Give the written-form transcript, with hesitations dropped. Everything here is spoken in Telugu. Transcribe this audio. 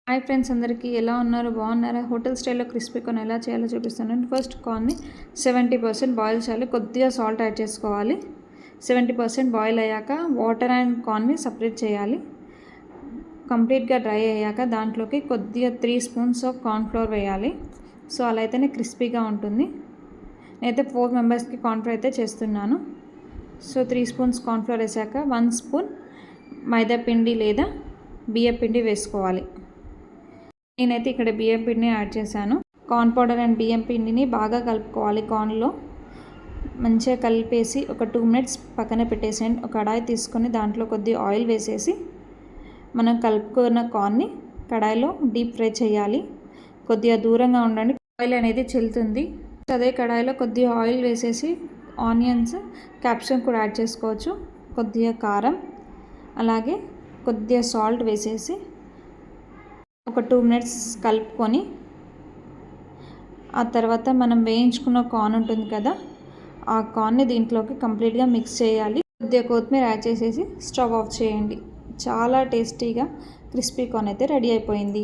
హాయ్ ఫ్రెండ్స్, అందరికీ ఎలా ఉన్నారు? బాగున్నారా? హోటల్ స్టైల్లో క్రిస్పీ కార్న్ ఎలా చేయాలో చూపిస్తాను. ఫస్ట్ కార్న్ని 70% బాయిల్ చేయాలి. కొద్దిగా సాల్ట్ యాడ్ చేసుకోవాలి. 70% బాయిల్ అయ్యాక వాటర్ అండ్ కార్న్ని సపరేట్ చేయాలి. కంప్లీట్గా డ్రై అయ్యాక దాంట్లోకి కొద్దిగా 3 స్పూన్స్ ఆఫ్ కార్న్ ఫ్లోర్ వేయాలి. సో అలా అయితేనే క్రిస్పీగా ఉంటుంది. నేనైతే 4 మెంబర్స్కి కార్న్ ఫ్లోర్ అయితే చేస్తున్నాను. సో 3 స్పూన్స్ కార్న్ ఫ్లోర్ వేసాక 1 స్పూన్ మైదా పిండి లేదా బియ్యం పిండి వేసుకోవాలి. నేనైతే ఇక్కడ బియ్యం పిండిని యాడ్ చేశాను. కార్న్ పౌడర్ అండ్ బియ్యం పిండిని బాగా కలుపుకోవాలి. కార్న్లో మంచిగా కలిపేసి ఒక 2 మినిట్స్ పక్కన పెట్టేసేయండి. ఒక కడాయి తీసుకొని దాంట్లో కొద్దిగా ఆయిల్ వేసేసి మనం కలుపుకున్న కార్న్ని కడాయిలో డీప్ ఫ్రై చేయాలి. కొద్దిగా దూరంగా ఉండండి, ఆయిల్ అనేది చెల్లుతుంది. అదే కడాయిలో కొద్దిగా ఆయిల్ వేసేసి ఆనియన్స్, క్యాప్సికమ్ కూడా యాడ్ చేసుకోవచ్చు. కొద్దిగా కారం అలాగే కొద్దిగా సాల్ట్ వేసేసి ఒక 2 మినిట్స్ కలుపుకొని ఆ తర్వాత మనం వేయించుకున్న కార్న్ ఉంటుంది కదా, ఆ కార్న్ని దీంట్లోకి కంప్లీట్గా మిక్స్ చేయాలి. కొద్దిగా కొత్తిమీర యాడ్ చేసేసి స్టవ్ ఆఫ్ చేయండి. చాలా టేస్టీగా క్రిస్పీ కార్న్ అయితే రెడీ అయిపోయింది.